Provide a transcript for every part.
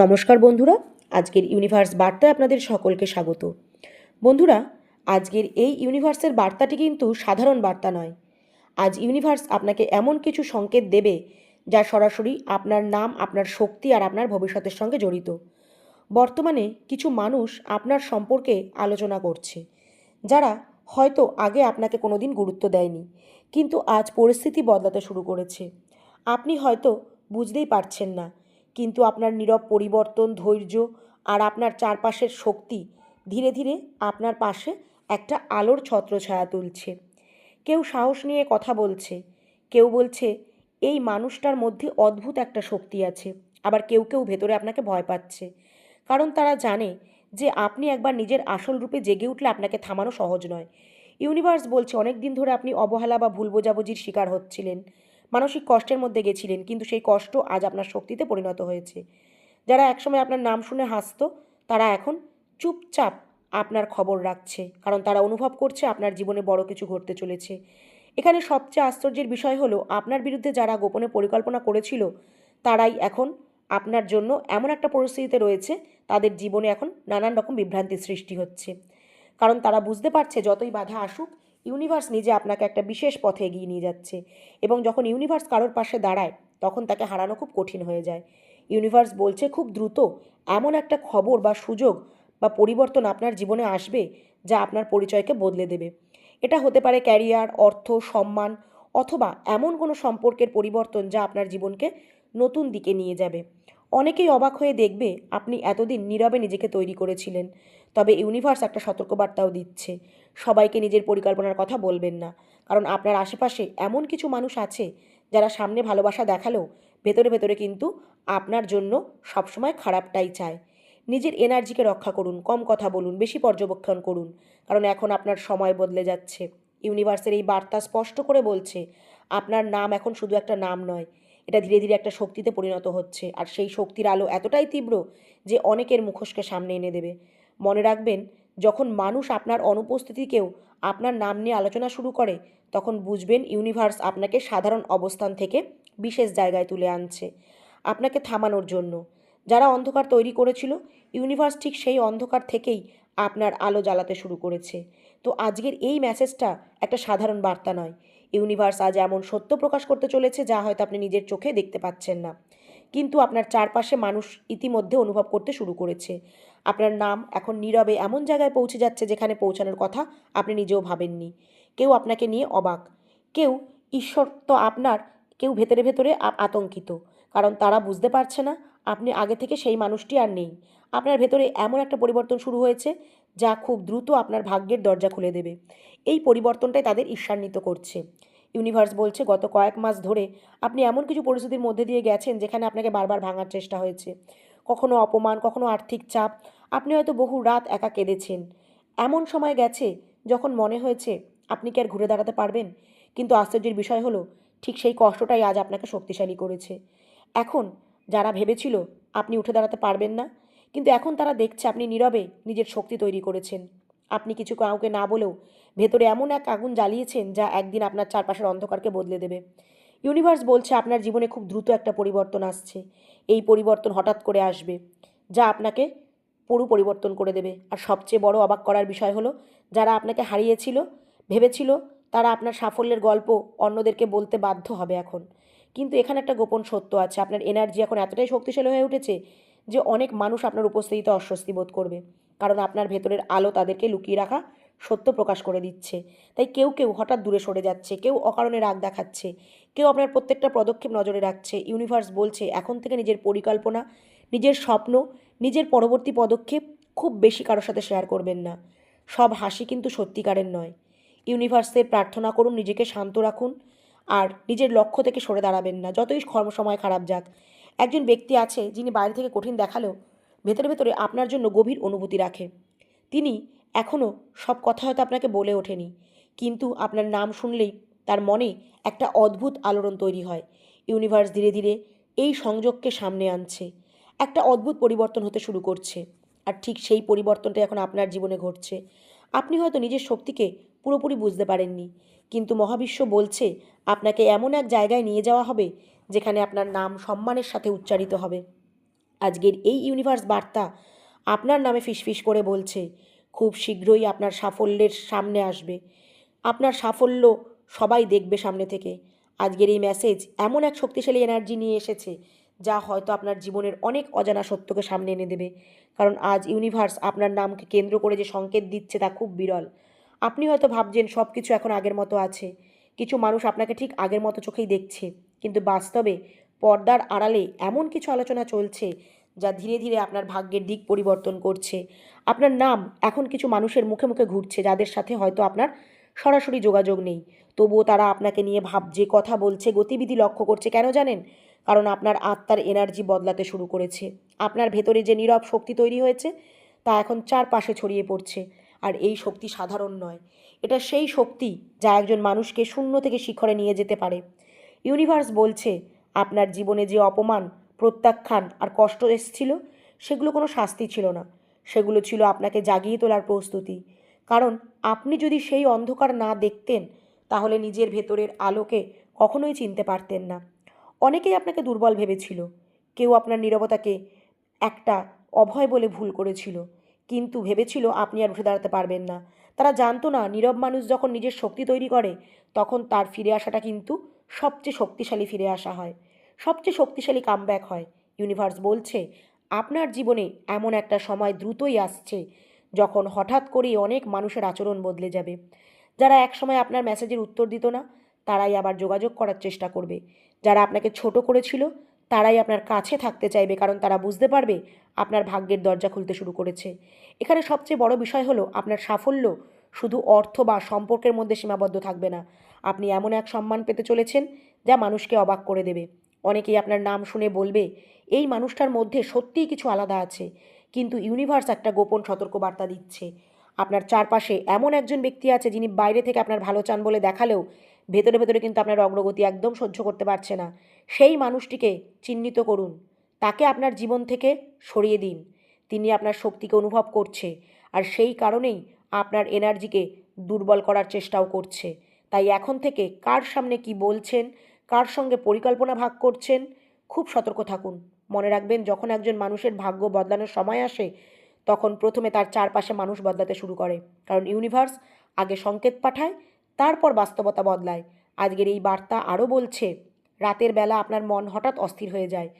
নমস্কার বন্ধুরা, আজকের ইউনিভার্স বার্তায় আপনাদের সকলকে স্বাগত। বন্ধুরা, আজকের এই ইউনিভার্সের বার্তাটি কিন্তু সাধারণ বার্তা নয়। আজ ইউনিভার্স আপনাকে এমন কিছু সংকেত দেবে যা সরাসরি আপনার নাম, আপনার শক্তি আর আপনার ভবিষ্যতের সঙ্গে জড়িত। বর্তমানে কিছু মানুষ আপনার সম্পর্কে আলোচনা করছে, যারা হয়তো আগে আপনাকে কোনোদিন গুরুত্ব দেয়নি, কিন্তু আজ পরিস্থিতি বদলাতে শুরু করেছে। আপনি হয়তো বুঝতেই পারছেন না, কিন্তু আপনার নীরব পরিবর্তন, ধৈর্য আর আপনার চারপাশের শক্তি ধীরে ধীরে আপনার পাশে একটা আলোর ছত্রছায়া তুলছে। কেউ সাহস নিয়ে কথা বলছে, কেউ বলছে এই মানুষটার মধ্যে অদ্ভুত একটা শক্তি আছে, আবার কেউ কেউ ভেতরে আপনাকে ভয় পাচ্ছে, কারণ তারা জানে যে আপনি একবার নিজের আসল রূপে জেগে উঠলে আপনাকে থামানো সহজ নয়। ইউনিভার্স বলছে অনেক দিন ধরে আপনি অবহেলা বা ভুল বোঝাবুঝির শিকার হচ্ছিলেন, মানসিক কষ্টের মধ্যে গেছিলেন, কিন্তু সেই কষ্ট আজ আপনার শক্তিতে পরিণত হয়েছে। যারা একসময় আপনার নাম শুনে হাসতো, তারা এখন চুপচাপ আপনার খবর রাখছে, কারণ তারা অনুভব করছে আপনার জীবনে বড় কিছু ঘটতে চলেছে। এখানে সবচেয়ে আশ্চর্যের বিষয় হলো, আপনার বিরুদ্ধে যারা গোপনে পরিকল্পনা করেছিল, তারাই এখন আপনার জন্য এমন একটা পরিস্থিতিতে রয়েছে, তাদের জীবনে এখন নানান রকম বিভ্রান্তির সৃষ্টি হচ্ছে, কারণ তারা বুঝতে পারছে যতই বাধা আসুক, ইউনিভার্স নিজে আপনাকে একটা বিশেষ পথে এগিয়ে নিয়ে যাচ্ছে, এবং যখন ইউনিভার্স কারোর পাশে দাঁড়ায় তখন তাকে হারানো খুব কঠিন হয়ে যায়। ইউনিভার্স বলছে খুব দ্রুত এমন একটা খবর বা সুযোগ বা পরিবর্তন আপনার জীবনে আসবে যা আপনার পরিচয়কে বদলে দেবে। এটা হতে পারে ক্যারিয়ার, অর্থ, সম্মান, অথবা এমন কোনো সম্পর্কের পরিবর্তন যা আপনার জীবনকে নতুন দিকে নিয়ে যাবে। অনেকেই অবাক হয়ে দেখবে আপনি এতদিন নীরবে নিজেকে তৈরি করেছিলেন, তবে ইউনিভার্স একটা সতর্কবার্তাও দিচ্ছে, সবাইকে নিজের পরিকল্পনার কথা বলবেন না, কারণ আপনার আশেপাশে এমন কিছু মানুষ আছে যারা সামনে ভালোবাসা দেখালেও ভেতরে ভেতরে কিন্তু আপনার জন্য সবসময় খারাপটাই চায়। নিজের এনার্জিকে রক্ষা করুন, কম কথা বলুন, বেশি পর্যবেক্ষণ করুন, কারণ এখন আপনার সময় বদলে যাচ্ছে। ইউনিভার্সের এই বার্তা স্পষ্ট করে বলছে আপনার নাম এখন শুধু একটা নাম নয়, এটা ধীরে ধীরে একটা শক্তিতে পরিণত হচ্ছে, আর সেই শক্তির আলো এতটাই তীব্র যে অনেকের মুখোশকে সামনে এনে দেবে। মনে রাখবেন, যখন মানুষ আপনার অনুপস্থিতিকেও আপনার নাম নিয়ে আলোচনা শুরু করে, তখন বুঝবেন ইউনিভার্স আপনাকে সাধারণ অবস্থান থেকে বিশেষ জায়গায় তুলে আনছে, আপনাকে থামানোর জন্য। যারা অন্ধকার তৈরি করেছিল, ইউনিভার্স ঠিক সেই অন্ধকার থেকেই আপনার আলো জ্বালাতে শুরু করেছে। তো আজকের এই মেসেজটা একটা সাধারণ বার্তা নয়। ইউনিভার্স আজ এমন সত্য প্রকাশ করতে চলেছে যা হয়তো আপনি নিজের চোখে দেখতে পাচ্ছেন না, কিন্তু আপনার চারপাশে মানুষ ইতিমধ্যে অনুভব করতে শুরু করেছে। আপনার নাম এখন নীরবে এমন জায়গায় পৌঁছে যাচ্ছে যেখানে পৌঁছানোর কথা আপনি নিজেও ভাবেননি। কেউ আপনাকে নিয়ে অবাক, কেউ ঈশ্বর তো আপনার, কেউ ভেতরে ভেতরে আতঙ্কিত, কারণ তারা বুঝতে পারছে না আপনি আগে থেকে সেই মানুষটি আর নেই। আপনার ভেতরে এমন একটা পরিবর্তন শুরু হয়েছে যা খুব দ্রুত আপনার ভাগ্যের দরজা খুলে দেবে। এই পরিবর্তনটাই তাদের ঈর্ষান্বিত করছে। ইউনিভার্স বলছে গত কয়েক মাস ধরে আপনি এমন কিছু পরিস্থিতির মধ্যে দিয়ে গেছেন যেখানে আপনাকে বারবার ভাঙার চেষ্টা হয়েছে, কখনো অপমান, কখনো আর্থিক চাপ। আপনি হয়তো বহু রাত একা কেঁদেছেন। এমন সময় গেছে যখন মনে হয়েছে আপনি কি আর ঘুরে দাঁড়াতে পারবেন, কিন্তু আশ্চর্যের বিষয় হলো ঠিক সেই কষ্টটাই আজ আপনাকে শক্তিশালী করেছে। এখন যারা ভেবেছিল আপনি উঠে দাঁড়াতে পারবেন না, কিন্তু এখন তারা দেখছে আপনি নীরবে নিজের শক্তি তৈরি করেছেন। আপনি কিছু কাউকে না বলেও ভেতরে এমন এক আগুন জ্বালিয়েছেন যা একদিন আপনার চারপাশের অন্ধকারকে বদলে দেবে। ইউনিভার্স বলছে আপনার জীবনে খুব দ্রুত একটা পরিবর্তন আসছে। এই পরিবর্তন হঠাৎ করে আসবে, যা আপনাকে পুরো পরিবর্তন করে দেবে। আর সবচেয়ে বড় অবাক করার বিষয় হলো, যারা আপনাকে হারিয়েছিল, ভেবেছিল তারা আপনার সাফল্যের গল্প অন্যদেরকে বলতে বাধ্য হবে এখন, কিন্তু এখানে একটা গোপন সত্য আছে, আপনার এনার্জি এখন এতটাই শক্তিশালী হয়ে উঠেছে যে অনেক মানুষ আপনার উপস্থিতিতে অস্বস্তি বোধ করবে, কারণ আপনার ভেতরের আলো তাদেরকে লুকিয়ে রাখা সত্য প্রকাশ করে দিচ্ছে। তাই কেউ কেউ হঠাৎ দূরে সরে যাচ্ছে, কেউ অকারণে রাগ দেখাচ্ছে, কেউ আপনার প্রত্যেকটা পদক্ষেপ নজরে রাখছে। ইউনিভার্স বলছে এখন থেকে নিজের পরিকল্পনা, নিজের স্বপ্ন, নিজের পরবর্তী পদক্ষেপ খুব বেশি কারোর সাথে শেয়ার করবেন না। সব হাসি কিন্তু সত্যিকারের নয়। ইউনিভার্সের প্রার্থনা করুন, নিজেকে শান্ত রাখুন, আর নিজের লক্ষ্য থেকে সরে দাঁড়াবেন না যতই সময় খারাপ যাক। একজন ব্যক্তি আছে যিনি বাইরে থেকে কঠিন দেখালেও ভেতরে ভেতরে আপনার জন্য গভীর অনুভূতি রাখে। তিনি এখনও সব কথা হয়তো আপনাকে বলে ওঠেনি, কিন্তু আপনার নাম শুনলেই তার মনে একটা অদ্ভুত আলোড়ন তৈরি হয়। ইউনিভার্স ধীরে ধীরে এই সংযোগকে সামনে আনছে, একটা অদ্ভুত পরিবর্তন হতে শুরু করছে, আর ঠিক সেই পরিবর্তনটা এখন আপনার জীবনে ঘটছে। আপনি হয়তো নিজের শক্তিকে পুরোপুরি বুঝতে পারেননি, কিন্তু মহাবিশ্ব বলছে আপনাকে এমন এক জায়গায় নিয়ে যাওয়া হবে যেখানে আপনার নাম সম্মানের সাথে উচ্চারিত হবে। আজকের এই ইউনিভার্স বার্তা আপনার নামে ফিসফিস করে বলছে খুব শীঘ্রই আপনার সাফল্যের সামনে আসবে। আপনার সাফল্য সবাই দেখবে সামনে থেকে। আজকের এই মেসেজ এমন এক শক্তিশালী এনার্জি নিয়ে এসেছে যা হয়তো আপনার জীবনের অনেক অজানা সত্যকে সামনে এনে দেবে। কারণ আজ ইউনিভার্স আপনার নামকে কেন্দ্র করে যে সংকেত দিচ্ছে তা খুব বিরল। আপনি হয়তো ভাবছেন সব কিছু এখন আগের মতো আছে, কিছু মানুষ আপনাকে ঠিক আগের মতো চোখেই দেখছে, কিন্তু বাস্তবে পর্দার আড়ালে এমন কিছু আলোচনা চলছে যা ধীরে ধীরে আপনার ভাগ্যের দিক পরিবর্তন করছে। আপনার নাম এখন কিছু মানুষের মুখে মুখে ঘুরছে যাদের সাথে হয়তো আপনার সরাসরি যোগাযোগ নেই, তবুও তারা আপনাকে নিয়ে ভাবছে, কথা বলছে, গতিবিধি লক্ষ্য করছে। কেন জানেন? কারণ আপনার আত্মার এনার্জি বদলাতে শুরু করেছে। আপনার ভেতরে যে নীরব শক্তি তৈরি হয়েছে তা এখন চারপাশে ছড়িয়ে পড়ছে। আর এই শক্তি সাধারণ নয়, এটা সেই শক্তি যা একজন মানুষকে শূন্য থেকে শিখরে নিয়ে যেতে পারে। ইউনিভার্স বলছে আপনার জীবনে যে অপমান, প্রত্যাখ্যান আর কষ্ট এসেছিল সেগুলো কোনো শাস্তি ছিল না, সেগুলো ছিল আপনাকে জাগিয়ে তোলার প্রস্তুতি। কারণ আপনি যদি সেই অন্ধকার না দেখতেন তাহলে নিজের ভেতরের আলোকে কখনোই চিনতে পারতেন না। অনেকেই আপনাকে দুর্বল ভেবেছিল, কেউ আপনার নীরবতাকে একটা অভয় বলে ভুল করেছিল, কিন্তু ভেবেছিল আপনি আর উঠে দাঁড়াতে পারবেন না। তারা জানতো না নীরব মানুষ যখন নিজের শক্তি তৈরি করে তখন তার ফিরে আসাটা কিন্তু সবচেয়ে শক্তিশালী ফিরে আসা হয়, সবচেয়ে শক্তিশালী কামব্যাক হয়। ইউনিভার্স বলছে আপনার জীবনে এমন একটা সময় দ্রুতই আসছে যখন হঠাৎ করেই অনেক মানুষের আচরণ বদলে যাবে। যারা একসময় আপনার মেসেজের উত্তর দিত না তারাই আবার যোগাযোগ করার চেষ্টা করবে। যারা আপনাকে ছোট করেছিল তারাই আপনার কাছে থাকতে চাইবে, কারণ তারা বুঝতে পারবে আপনার ভাগ্যের দরজা খুলতে শুরু করেছে। এখানে সবচেয়ে বড় বিষয় হলো আপনার সাফল্য শুধু অর্থ বা সম্পর্কের মধ্যে সীমাবদ্ধ থাকবে না। আপনি এমন এক সম্মান পেতে চলেছেন যা মানুষকে অবাক করে দেবে। অনেকেই আপনার নাম শুনে বলবে এই মানুষটার মধ্যে সত্যিই কিছু আলাদা আছে। কিন্তু ইউনিভার্স একটা গোপন সতর্কবার্তা দিচ্ছে। আপনার চারপাশে এমন একজন ব্যক্তি আছে যিনি বাইরে থেকে আপনার ভালো চান বলে দেখালেও ভেতরে ভেতরে কিন্তু আপনার অগ্রগতি একদম সহ্য করতে পারছে না। সেই মানুষটিকে চিহ্নিত করুন, তাকে আপনার জীবন থেকে সরিয়ে দিন। তিনি আপনার শক্তিকে অনুভব করছে আর সেই কারণেই আপনার এনার্জিকে দুর্বল করার চেষ্টাও করছে। তাই এখন থেকে কার সামনে কি বলছেন, কার সঙ্গে পরিকল্পনা ভাগ করছেন, খুব সতর্ক থাকুন। মনে রাখবেন যখন একজন মানুষের ভাগ্য বদলানোর সময় আসে তখন প্রথমে তার চারপাশে মানুষ বদলাতে শুরু করে, কারণ ইউনিভার্স আগে সংকেত পাঠায়, তারপর বাস্তবতা বদলায়। আজকের এই বার্তা আরও বলছে রাতের বেলা আপনার মন হঠাৎ অস্থির হয়ে যায়,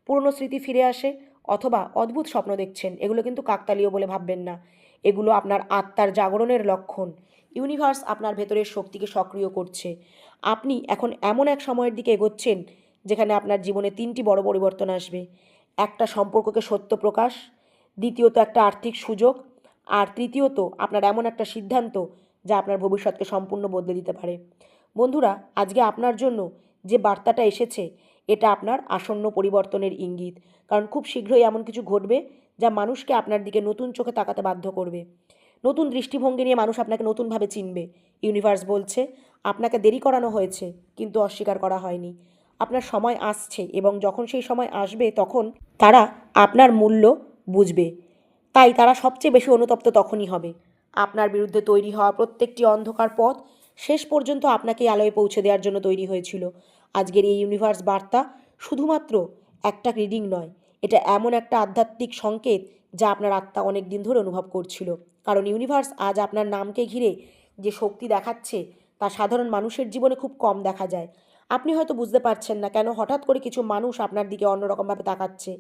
পুরনো স্মৃতি ফিরে আসে অথবা অদ্ভুত স্বপ্ন দেখছেন। এগুলো কিন্তু কাকতালীয় বলে ভাববেন না, এগুলো আপনার আত্মার জাগরণের লক্ষণ। ইউনিভার্স আপনার ভেতরের শক্তিকে সক্রিয় করছে। আপনি এখন এমন এক সময়ের দিকে এগোচ্ছেন যেখানে আপনার জীবনে তিনটি বড় পরিবর্তন আসবে। একটা সম্পর্ককে সত্য প্রকাশ, দ্বিতীয়ত একটা আর্থিক সুযোগ, আর তৃতীয়ত আপনার এমন একটা সিদ্ধান্ত যা আপনার ভবিষ্যৎকে সম্পূর্ণ বদলে দিতে পারে। বন্ধুরা, আজকে আপনার জন্য যে বার্তাটা এসেছে এটা আপনার আসন্ন পরিবর্তনের ইঙ্গিত, কারণ খুব শীঘ্রই এমন কিছু ঘটবে যা মানুষকে আপনার দিকে নতুন চোখে তাকাতে বাধ্য করবে। নতুন দৃষ্টিভঙ্গি নিয়ে মানুষ আপনাকে নতুনভাবে চিনবে। ইউনিভার্স বলছে আপনাকে দেরি করানো হয়েছে কিন্তু অস্বীকার করা হয়নি। আপনার সময় আসছে এবং যখন সেই সময় আসবে তখন তারা আপনার মূল্য বুঝবে। তাই তারা সবচেয়ে বেশি অনুতপ্ত তখনই হবে। আপনার বিরুদ্ধে তৈরি হওয়া প্রত্যেকটি অন্ধকার পথ শেষ পর্যন্ত আপনাকে আলোয় পৌঁছে দেওয়ার জন্য তৈরি হয়েছিল। আজকের এই ইউনিভার্স বার্তা শুধুমাত্র একটা রিডিং নয়, এটা এমন একটা আধ্যাত্মিক সংকেত যা আপনার আত্মা অনেক দিন ধরে অনুভব করছিল। কারণ ইউনিভার্স আজ আপনার নামকে ঘিরে যে শক্তি দেখাচ্ছে তা সাধারণ মানুষের জীবনে খুব কম দেখা যায়। আপনি হয়তো বুঝতে পারছেন না কেন হঠাৎ করে কিছু মানুষ আপনার দিকে অন্যরকমভাবে তাকাচ্ছে,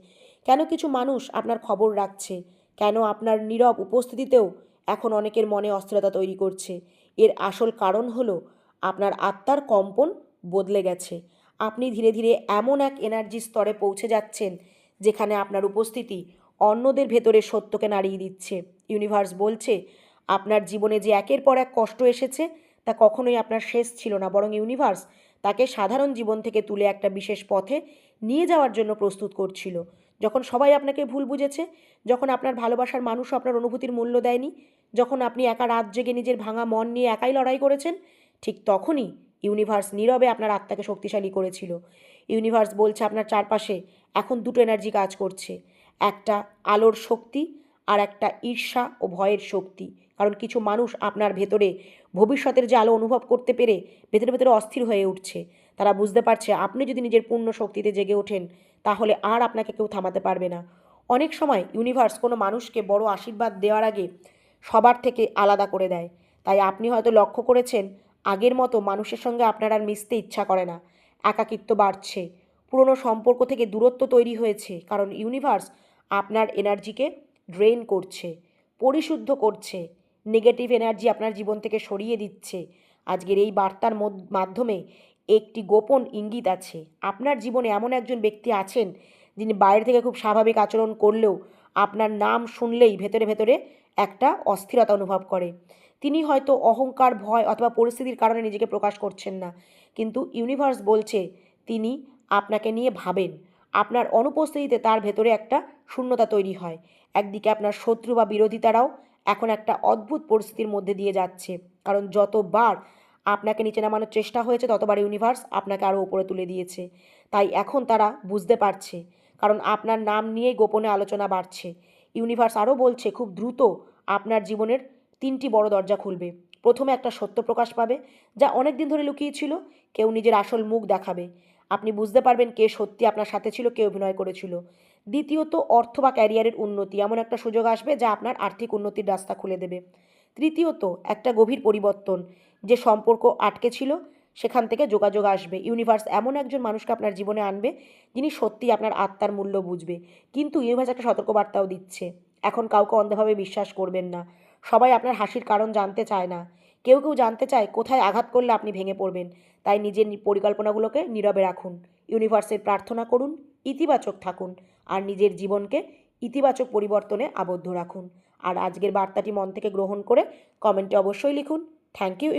কেন কিছু মানুষ আপনার খবর রাখছে, কেন আপনার নীরব উপস্থিতিতেও এখন অনেকের মনে অস্থিরতা তৈরি করছে। এর আসল কারণ হলো আপনার আত্মার কম্পন বদলে গেছে। আপনি ধীরে ধীরে এমন এক এনার্জি স্তরে পৌঁছে যাচ্ছেন যেখানে আপনার উপস্থিতি অন্যদের ভেতরে সত্যকে নাড়িয়ে দিচ্ছে। ইউনিভার্স বলছে আপনার জীবনে যে একের পর এক কষ্ট এসেছে তা কখনোই আপনার শেষ ছিল না, বরং ইউনিভার্স তাকে সাধারণ জীবন থেকে তুলে একটা বিশেষ পথে নিয়ে যাওয়ার জন্য প্রস্তুত করছিল। যখন সবাই আপনাকে ভুল বুঝেছে, যখন আপনার ভালোবাসার মানুষও আপনার অনুভূতির মূল্য দেয়নি, যখন আপনি একা রাত জেগে নিজের ভাঙা মন নিয়ে একাই লড়াই করেছেন, ঠিক তখনই ইউনিভার্স নীরবে আপনার আত্মাকে শক্তিশালী করেছিল। ইউনিভার্স বলছে আপনার চারপাশে এখন দুটো এনার্জি কাজ করছে, একটা আলোর শক্তি আর একটা ঈর্ষা ও ভয়ের শক্তি। কারণ কিছু মানুষ আপনার ভেতরে ভবিষ্যতের যে আলো অনুভব করতে পেরে ভেতরে ভেতরে অস্থির হয়ে উঠছে। তারা বুঝতে পারছে আপনি যদি নিজের পূর্ণ শক্তিতে জেগে ওঠেন তাহলে আর আপনাকে কেউ থামাতে পারবে না। অনেক সময় ইউনিভার্স কোনো মানুষকে বড় আশীর্বাদ দেওয়ার আগে সবার থেকে আলাদা করে দেয়। তাই আপনি হয়তো লক্ষ্য করেছেন, আগের মতো মানুষের সঙ্গে আপনার আর মিশতে ইচ্ছা করে না, একাকিত্ব বাড়ছে, পুরনো সম্পর্ক থেকে দূরত্ব তৈরি হয়েছে, কারণ ইউনিভার্স আপনার এনার্জিকে ড্রেন করছে, পরিশুদ্ধ করছে, নেগেটিভ এনার্জি আপনার জীবন থেকে সরিয়ে দিচ্ছে। আজকের এই বার্তার মাধ্যমে একটি গোপন ইঙ্গিত আছে। আপনার জীবনে এমন একজন ব্যক্তি আছেন যিনি বাইরে থেকে খুব স্বাভাবিক আচরণ করলেও আপনার নাম শুনলেই ভেতরে ভেতরে একটা অস্থিরতা অনুভব করে। তিনি হয়তো অহংকার, ভয় অথবা পরিস্থিতির কারণে নিজেকে প্রকাশ করছেন না, কিন্তু ইউনিভার্স বলছে তিনি আপনাকে নিয়ে ভাবেন। আপনার অনুপস্থিতিতে তার ভেতরে একটা শূন্যতা তৈরি হয়। একদিকে আপনার শত্রু বা বিরোধিতারাও এখন একটা অদ্ভুত পরিস্থিতির মধ্যে দিয়ে যাচ্ছে, কারণ যতবার আপনাকে নিচে নামানোর চেষ্টা হয়েছে ততবার ইউনিভার্স আপনাকে আরও উপরে তুলে দিয়েছে। তাই এখন তারা বুঝতে পারছে, কারণ আপনার নাম নিয়েই গোপনে আলোচনা বাড়ছে। ইউনিভার্স আরও বলছে খুব দ্রুত আপনার জীবনের 3টি বড় দরজা খুলবে। প্রথমে একটা সত্য প্রকাশ পাবে যা অনেক দিন ধরে লুকিয়ে ছিল। কেউ নিজের আসল মুখ দেখাবে। আপনি বুঝতে পারবেন কে সত্যি আপনার সাথে ছিল, কে অভিনয় করেছিল। দ্বিতীয়ত, অর্থ বা ক্যারিয়ারের উন্নতি, এমন একটা সুযোগ আসবে যা আপনার আর্থিক উন্নতির রাস্তা খুলে দেবে। তৃতীয়ত, একটা গভীর পরিবর্তন, যে সম্পর্ক আটকে ছিল সেখান থেকে যোগাযোগ আসবে। ইউনিভার্স এমন একজন মানুষকে আপনার জীবনে আনবে যিনি সত্যিই আপনার আত্মার মূল্য বুঝবে। কিন্তু ইউনিভার্স একটা সতর্কবার্তাও দিচ্ছে, এখন কাউকে অন্ধভাবে বিশ্বাস করবেন না। সবাই আপনার হাসির কারণ জানতে চায় না, কেউ কেউ জানতে চায় কোথায় আঘাত করলে আপনি ভেঙে পড়বেন। তাই নিজের পরিকল্পনাগুলোকে নীরবে রাখুন, ইউনিভার্সের প্রার্থনা করুন, ইতিবাচক থাকুন, আর নিজের জীবনকে ইতিবাচক পরিবর্তনে আবদ্ধ রাখুন। আর আজকের বার্তাটি মন থেকে গ্রহণ করে কমেন্টে অবশ্যই লিখুন, থ্যাংক ইউ।